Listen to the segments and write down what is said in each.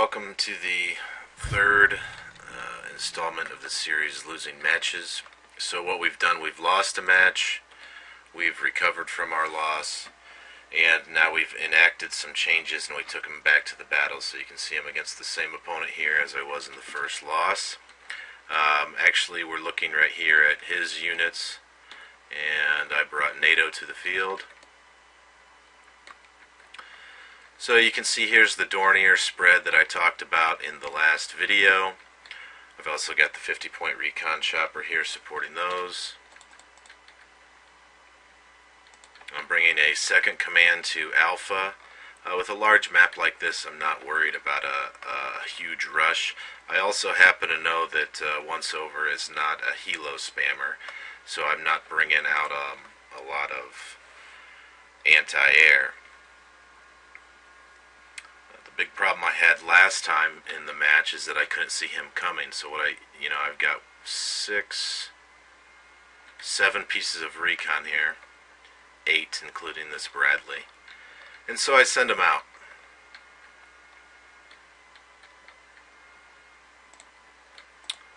welcome to the third installment of the series, Losing Matches. So what we've done, we've lost a match, we've recovered from our loss, and now we've enacted some changes and we took him back to the battle. So you can see him against the same opponent here as I was in the first loss. Actually, we're looking right here at his units, and I brought NATO to the field. So you can see here's the Dornier spread that I talked about in the last video. I've also got the 50-point recon chopper here supporting those. I'm bringing a second command to Alpha. With a large map like this, I'm not worried about a huge rush. I also happen to know that Once Over is not a helo spammer, so I'm not bringing out a lot of anti-air. The big problem I had last time in the match is that I couldn't see him coming. So I've got 7 pieces of recon here, 8 including this Bradley, and so I send him out.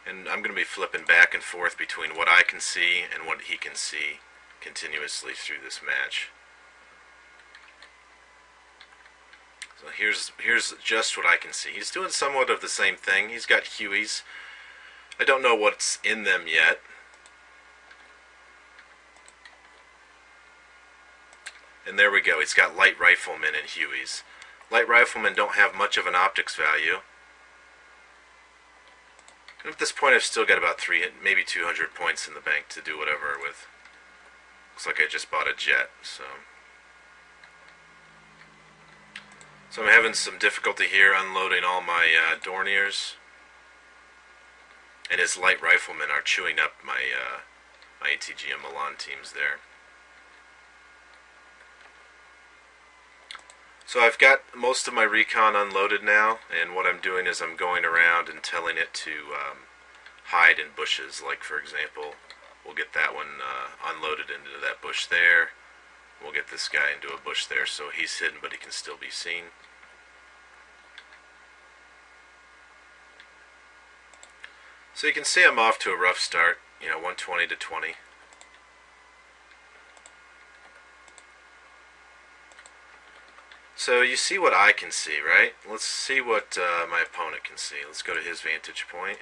And I'm going to be flipping back and forth between what I can see and what he can see continuously through this match. So here's just what I can see. He's doing somewhat of the same thing. He's got Hueys. I don't know what's in them yet. And there we go. He's got light riflemen and Hueys. Light riflemen don't have much of an optics value. And at this point I've still got about maybe 200 points in the bank to do whatever with. Looks like I just bought a jet, so I'm having some difficulty here unloading all my Dorniers. And his light riflemen are chewing up my ATG and Milan teams there. So I've got most of my recon unloaded now, and what I'm doing is I'm going around and telling it to hide in bushes. Like, for example, we'll get that one unloaded into that bush there. We'll get this guy into a bush there, so he's hidden but he can still be seen. So you can see I'm off to a rough start, 120 to 20. So you see what I can see, right? Let's see what my opponent can see. Let's go to his vantage point,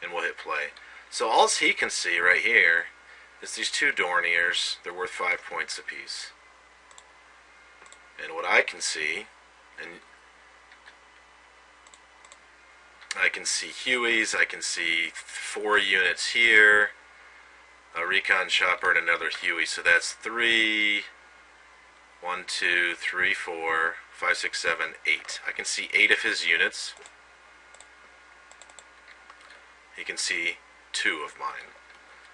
and we'll hit play. So all he can see right here is these 2 Dorniers. They're worth 5 points apiece. And what I can see, and I can see Hueys, I can see 4 units here, a recon chopper and another Huey. So that's 3, 1, 2, 3, 4, 5, 6, 7, 8. I can see 8 of his units. He can see 2 of mine.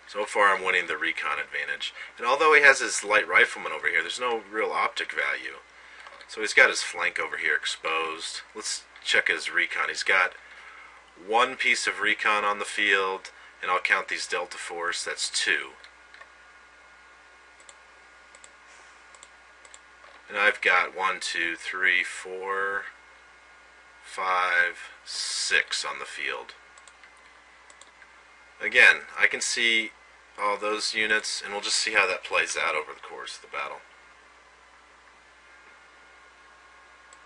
So far I'm winning the recon advantage. And although he has his light rifleman over here, there's no real optic value. So he's got his flank over here exposed. Let's check his recon. He's got 1 piece of recon on the field, and I'll count these Delta Force, that's 2. And I've got 1, 2, 3, 4, 5, 6 on the field. Again, I can see all those units, and we'll just see how that plays out over the course of the battle.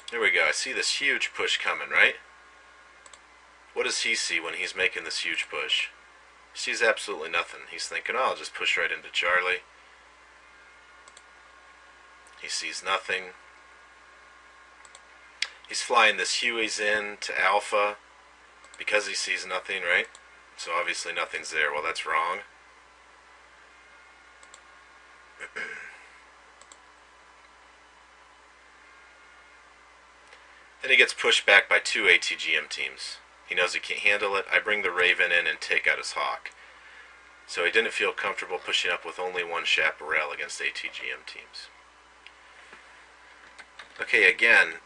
There we go. I see this huge push coming, right? What does he see when he's making this huge push? He sees absolutely nothing. He's thinking, oh, I'll just push right into Charlie. He sees nothing. He's flying this Hueys in to Alpha because he sees nothing, right? So obviously nothing's there. Well, that's wrong. Then he gets pushed back by 2 ATGM teams. He knows he can't handle it. I bring the Raven in and take out his Hawk. So he didn't feel comfortable pushing up with only 1 Chaparral against ATGM teams. Okay, again,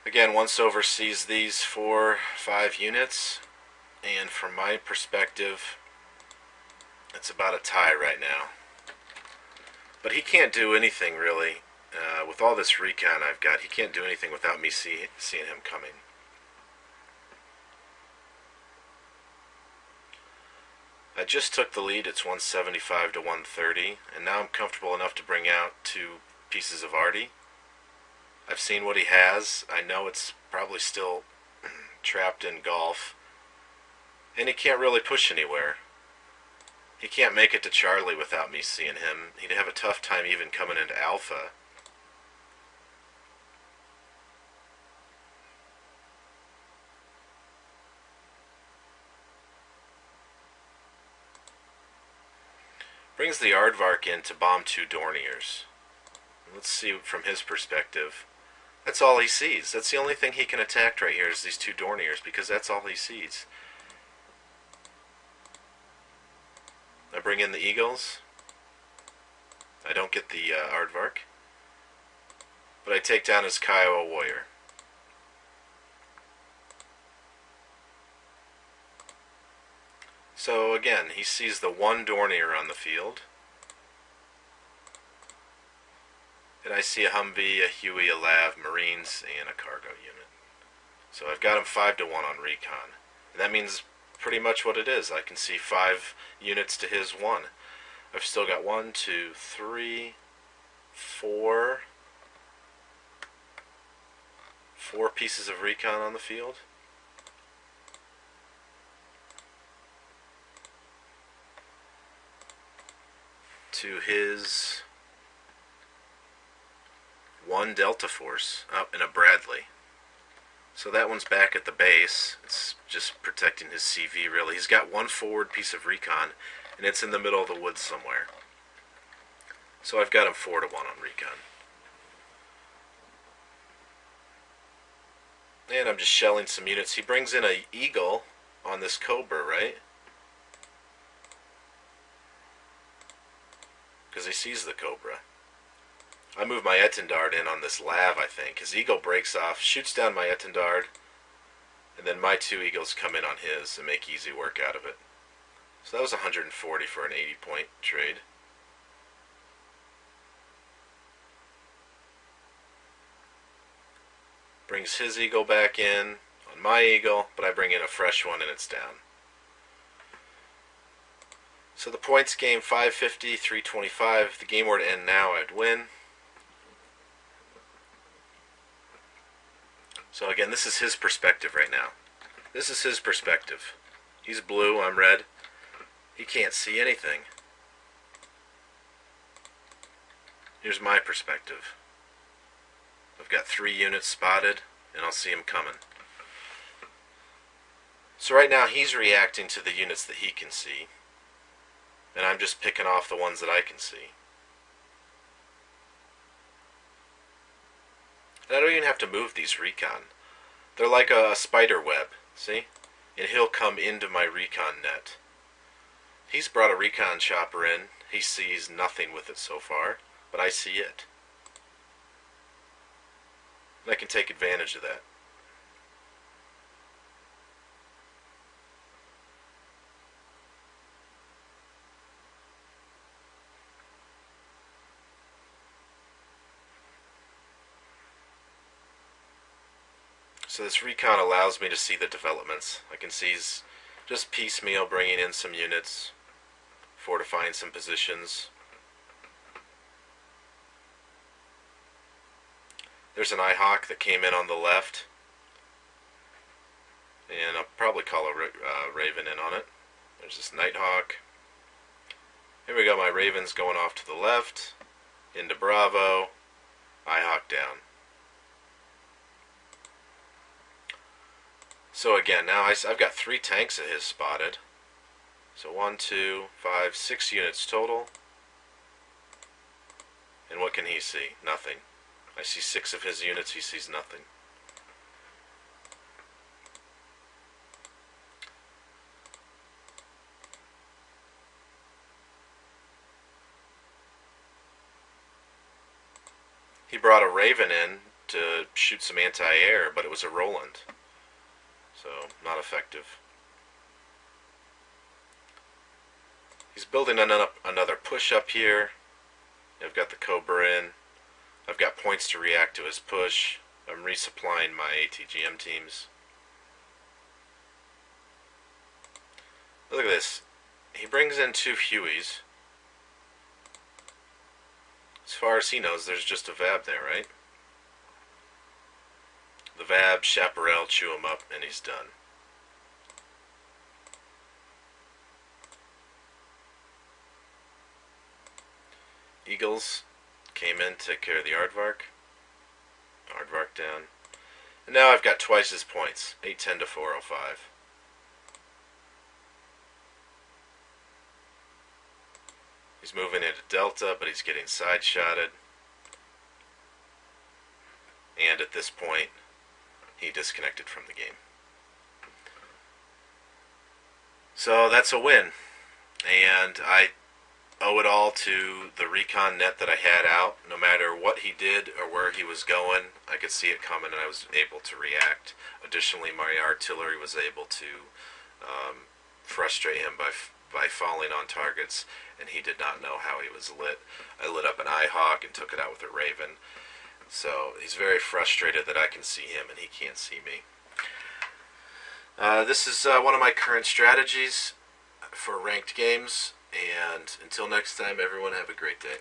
Again, once over sees these 4-5 units, and from my perspective, it's about a tie right now. But he can't do anything really. With all this recon I've got, he can't do anything without me seeing him coming. I just took the lead. It's 175 to 130, and now I'm comfortable enough to bring out 2 pieces of arty. I've seen what he has. I know it's probably still trapped in golf, and he can't really push anywhere. He can't make it to Charlie without me seeing him. He'd have a tough time even coming into Alpha. Brings the Aardvark in to bomb 2 Dorniers. Let's see from his perspective. That's all he sees. That's the only thing he can attack right here is these 2 Dorniers, because that's all he sees. I bring in the Eagles. I don't get the Aardvark. But I take down his Kiowa Warrior. So again, he sees the 1 Dornier on the field. And I see a Humvee, a Huey, a Lav, Marines, and a cargo unit. So I've got him 5 to 1 on recon. And that means pretty much what it is. I can see 5 units to his 1. I've still got 1, 2, 3, 4 pieces of recon on the field. To his 1 Delta Force up in a Bradley. So that one's back at the base. It's just protecting his CV really. He's got 1 forward piece of recon, and it's in the middle of the woods somewhere. So I've got him 4 to 1 on recon. And I'm just shelling some units. He brings in a Eagle on this Cobra, right? Because he sees the Cobra. I move my Etendard in on this Lav, I think. His Eagle breaks off, shoots down my Etendard, and then my 2 Eagles come in on his and make easy work out of it. So that was 140 for an 80-point trade. Brings his Eagle back in on my Eagle, but I bring in a fresh one and it's down. So the points game 550, 325. If the game were to end now, I'd win. So again, this is his perspective right now. This is his perspective. He's blue, I'm red. He can't see anything. Here's my perspective. I've got 3 units spotted, and I'll see him coming. So right now he's reacting to the units that he can see, and I'm just picking off the ones that I can see. And I don't even have to move these recon. They're like a spider web, see? And he'll come into my recon net. He's brought a recon chopper in. He sees nothing with it so far, but I see it. And I can take advantage of that. So this recon allows me to see the developments. I can see he's just piecemeal bringing in some units, fortifying some positions. There's an Ihawk that came in on the left, and I'll probably call a Raven in on it. There's this Nighthawk. Here we go, my Raven's going off to the left, into Bravo, Ihawk down. So again, now I've got 3 tanks of his spotted. So 1, 2, 5, 6 units total. And what can he see? Nothing. I see 6 of his units, he sees nothing. He brought a Raven in to shoot some anti-air, but it was a Roland. So, not effective. He's building another push up here. I've got the Cobra in. I've got points to react to his push. I'm resupplying my ATGM teams. Look at this. He brings in 2 Hueys. As far as he knows, there's just a Vab there, right? The Vab, Chaparral, chew him up, and he's done. Eagles came in, took care of the Aardvark. Aardvark down. And now I've got twice his points. 810 to 405. He's moving into Delta, but he's getting side-shotted. And at this point, he disconnected from the game. So that's a win. And I owe it all to the recon net that I had out. No matter what he did or where he was going, I could see it coming and I was able to react. Additionally, my artillery was able to frustrate him by falling on targets, and he did not know how he was lit. I lit up an Eyehawk and took it out with a Raven. So he's very frustrated that I can see him and he can't see me. This is one of my current strategies for ranked games, and until next time, everyone have a great day.